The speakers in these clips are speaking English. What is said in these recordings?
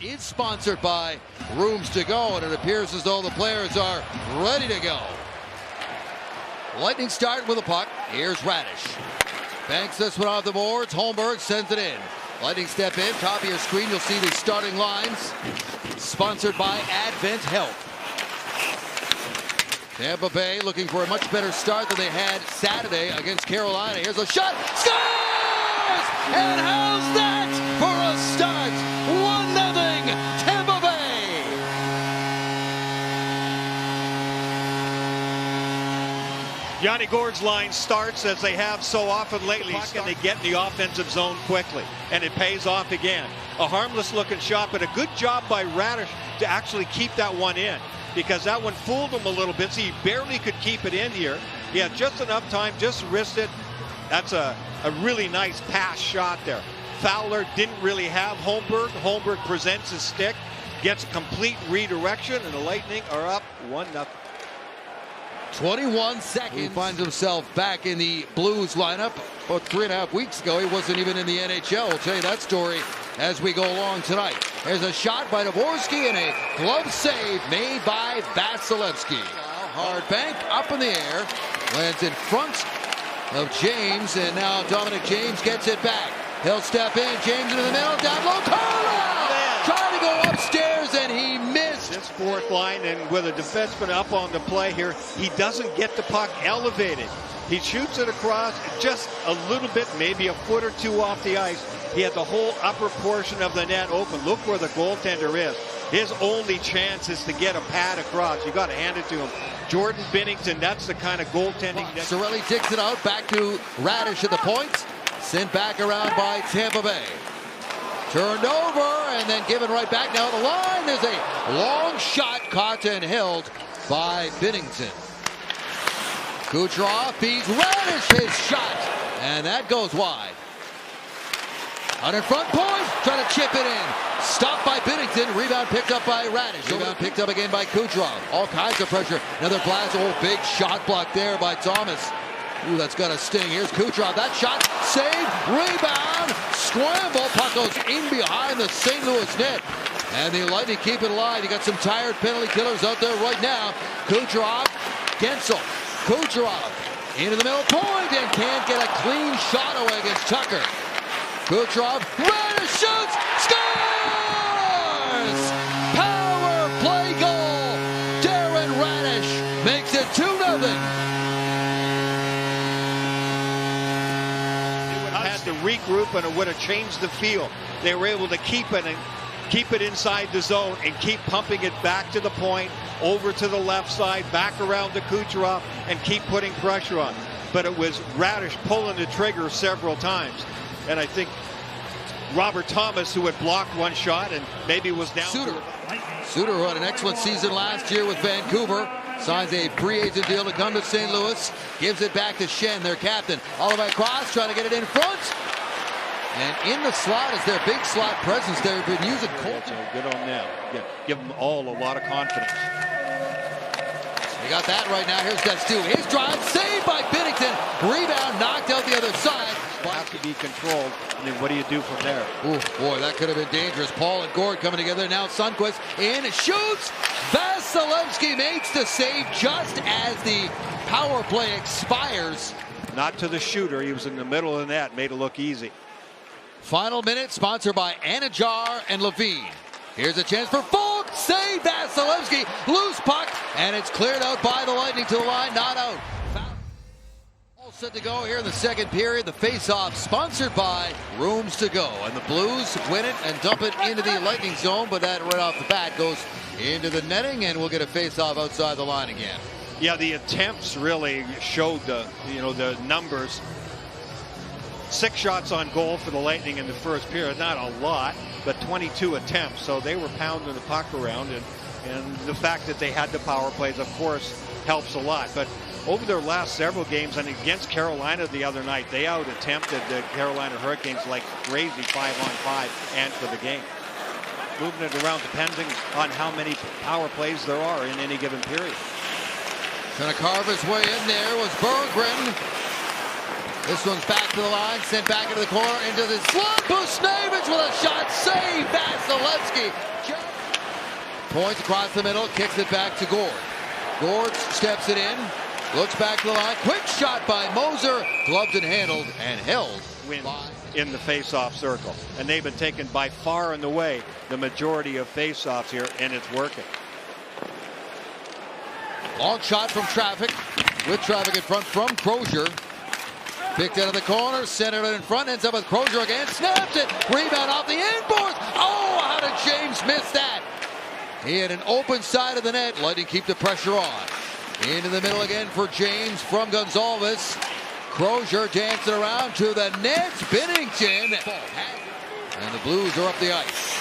Is sponsored by Rooms to Go, and it appears as though the players are ready to go. Lightning start with a puck. Here's Raddysh. Banks this one off the boards. Holmberg sends it in. Lightning step in. Top of your screen, you'll see the starting lines. Sponsored by Advent Health. Tampa Bay looking for a much better start than they had Saturday against Carolina. Here's a shot. Scores! And how's that for a start? 1-0 Tampa Bay. Yanni Gourde's line starts as they have so often lately, and they get in the offensive zone quickly, and it pays off again. A harmless looking shot, but a good job by Raddysh to actually keep that one in, because that one fooled him a little bit, so he barely could keep it in here. He had just enough time, just wrist it. That's a really nice pass shot there. Fowler didn't really have Holmberg. Holmberg presents his stick, gets complete redirection, and the Lightning are up 1-0. 21 seconds. He finds himself back in the Blues lineup. About 3.5 weeks ago, he wasn't even in the NHL. We'll tell you that story as we go along tonight. There's a shot by Dvorsky and a glove save made by Vasilevskiy. Hard bank up in the air, lands in front of James, and now Dominic James gets it back. He'll step in, James into the middle, down low, trying to go upstairs, and he missed. This fourth line, and with a defenseman up on the play here, he doesn't get the puck elevated. He shoots it across just a little bit, maybe a foot or two off the ice. He had the whole upper portion of the net open. Look where the goaltender is. His only chance is to get a pad across. You got to hand it to him. Jordan Binnington, that's the kind of goaltending. Cirelli takes it out, back to Raddysh at the point. Sent back around by Tampa Bay. Turned over and then given right back. Now the line, there's a long shot caught and held by Binnington. Kucherov feeds Raddysh his shot, and that goes wide. Out in front point, trying to chip it in. Stopped by Binnington, rebound picked up by Raddysh. Rebound picked up again by Kucherov. All kinds of pressure. Another blast, big shot block there by Thomas. Ooh, that's got a sting. Here's Kucherov. That shot, save, rebound, scramble. Puck goes in behind the St. Louis net. And the Lightning keep it alive. You got some tired penalty killers out there right now. Kucherov, Gensel. Kucherov into the middle point and can't get a clean shot away against Tucker. Kucherov, Raddysh shoots, scores! Power play goal. Darren Raddysh makes it 2-0. To regroup, and it would have changed the feel. They were able to keep it inside the zone and keep pumping it back to the point, over to the left side, back around to Kucherov, and keep putting pressure on. But it was Raddysh pulling the trigger several times, and I think Robert Thomas, who had blocked one shot and maybe was down. Suter, who had an excellent season last year with Vancouver, signs a free agent deal to come to St. Louis. Gives it back to Schenn, their captain. All the way across, trying to get it in front. And in the slot is their big slot presence. They've been using Colton. Good on them. Yeah, give them all a lot of confidence. They got that right now. Here's Gastu. His drive, saved by Binnington. Rebound, knocked out the other side. Has to be controlled. I mean, what do you do from there? Ooh, boy, that could have been dangerous. Paul and Gourde coming together. Now Sundqvist in, shoots. Vasilevskiy makes the save just as the power play expires. Not to the shooter. He was in the middle of the net. Made it look easy. Final minute, sponsored by Anajar and Levine. Here's a chance for Falk. Save Vasilevskiy. Loose puck, and it's cleared out by the Lightning to the line. Not out. All set to go here in the second period. The face-off sponsored by Rooms to Go. And the Blues win it and dump it into the Lightning zone, but that right off the bat goes into the netting, and we'll get a face-off outside the line again. Yeah, the attempts really showed the numbers. 6 shots on goal for the Lightning in the first period. Not a lot, but 22 attempts. So they were pounding the puck around, and the fact that they had the power plays, of course, helps a lot. But over their last several games, and against Carolina the other night, they out-attempted the Carolina Hurricanes like crazy 5-on-5 and for the game. Moving it around depending on how many power plays there are in any given period. Trying to carve his way in there was Berggren. This one's back to the line, sent back into the corner, into the slot. Buchnevich with a shot, save Vasilevskiy. Points across the middle, kicks it back to Gord. Gord steps it in, looks back to the line. Quick shot by Moser, gloved and handled and held. Win in the face-off circle, and they've been taking by far and away the majority of face-offs here, and it's working. Long shot from traffic, with traffic in front from Crozier. Picked out of the corner, centered it in front, ends up with Crozier again, snaps it, rebound off the inboards. Oh, how did James miss that? He had an open side of the net. Lightning keep the pressure on. Into the middle again for James from Gonzalez. Crozier dancing around to the net. Binnington. And the Blues are up the ice.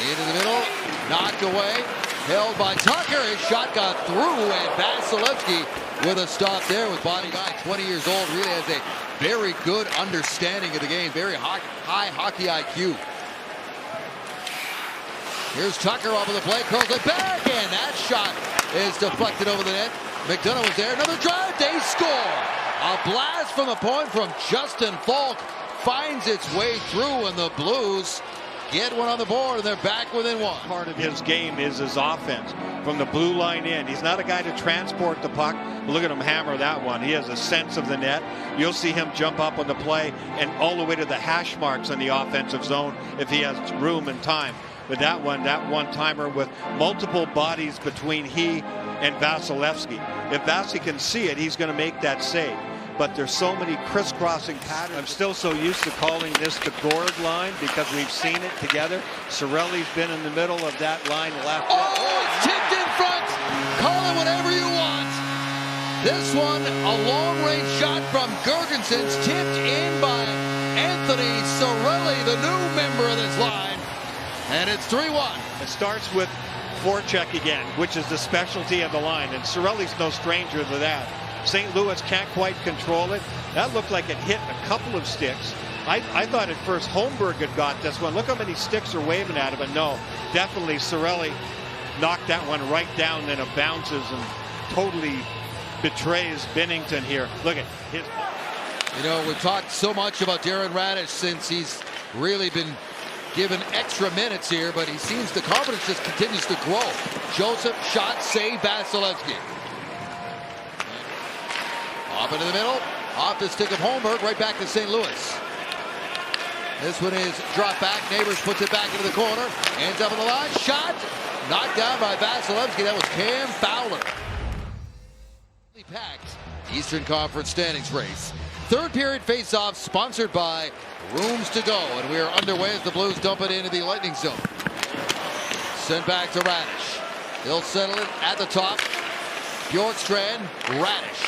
Into the middle. Knocked away. Held by Tucker. His shot got through. And Vasilevskiy with a stop there with body guy. 20 years old. Really has a very good understanding of the game. Very high hockey IQ. Here's Tucker off of the play, curls it back, and that shot is deflected over the net. McDonough was there, another drive, they score. A blast from the point from Justin Falk finds its way through, and the Blues get one on the board, and they're back within one. Part of his game is his offense from the blue line in. He's not a guy to transport the puck. Look at him hammer that one. He has a sense of the net. You'll see him jump up on the play and all the way to the hash marks in the offensive zone if he has room and time. But that one-timer with multiple bodies between he and Vasilevskiy. If Vasi can see it, he's going to make that save. But there's so many crisscrossing patterns. I'm still so used to calling this the Gord line because we've seen it together. Cirelli's been in the middle of that line left. Oh, it's tipped in front. Call it whatever you want. This one, a long-range shot from Gergenson's tipped in by Anthony Cirelli, the new member of this line. And it's 3-1. It starts with forecheck again, which is the specialty of the line. And Cirelli's no stranger to that. St. Louis can't quite control it. That looked like it hit a couple of sticks. I thought at first Holmberg had got this one. Look how many sticks are waving at him. But no, definitely Cirelli knocked that one right down, and it bounces and totally betrays Binnington here. Look at his. You know, we've talked so much about Darren Raddysh since he's really been given extra minutes here, but he seems the confidence just continues to grow. Joseph shot, save Vasilevskiy. Off into the middle, off the stick of Holmberg, right back to St. Louis. This one is dropped back. Neighbors puts it back into the corner. Ends up on the line. Shot knocked down by Vasilevskiy. That was Cam Fowler. Packed Eastern Conference standings race. Third period face-off sponsored by Rooms to Go, and we are underway as the Blues dump it into the Lightning zone. Sent back to Raddysh. He'll settle it at the top. Bjorkstrand, Raddysh.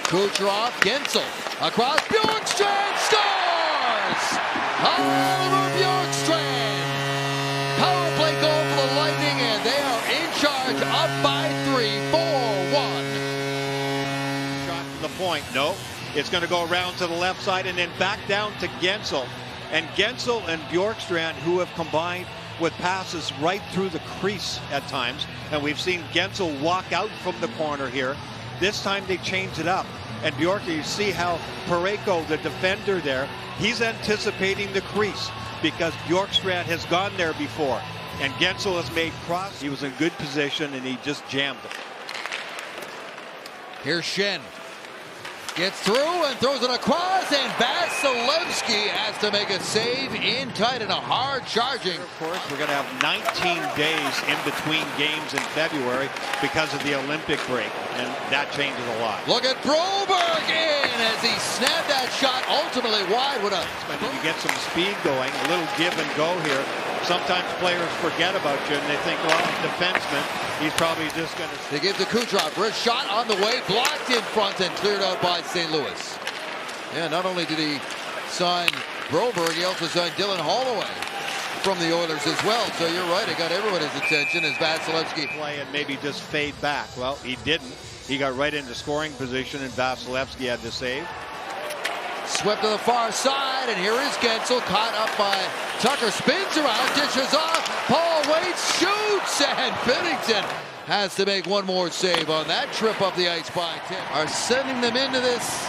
Kucherov, Gensel. Across, Bjorkstrand scores! Oliver Bjorkstrand! Power play goal for the Lightning, and they are in charge, up by 3, 4-1. Shot from the point, no. It's going to go around to the left side and then back down to Gensel. And Gensel and Bjorkstrand, who have combined with passes right through the crease at times. And we've seen Gensel walk out from the corner here. This time they changed it up. And Bjork, you see how Parayko, the defender there, he's anticipating the crease because Bjorkstrand has gone there before. And Gensel has made cross. He was in good position and he just jammed it. Here's Schenn. Gets through and throws it across, and Vasilevskiy has to make a save in tight and a hard charging. Of course, we're going to have 19 days in between games in February because of the Olympic break, and that changes a lot. Look at Broberg in as he snapped that shot ultimately wide with a... You get some speed going, a little give and go here. Sometimes players forget about you and they think, well, defenseman, he's probably just going to... They give to Kucherov for a shot on the way, blocked in front and cleared out by St. Louis. Yeah, not only did he sign Broberg, he also signed Dylan Holloway from the Oilers as well. So you're right, it got everybody's attention as Vasilevskiy... play and maybe just fade back. Well, he didn't. He got right into scoring position and Vasilevskiy had to save. Swept to the far side, and here is Gensel, caught up by Tucker, spins around, dishes off, Paul waits, shoots, and Binnington has to make one more save on that trip up the ice by Tim. Are sending them into this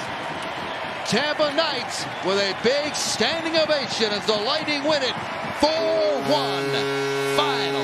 Tampa Knights with a big standing ovation as the Lightning win it 4-1 final.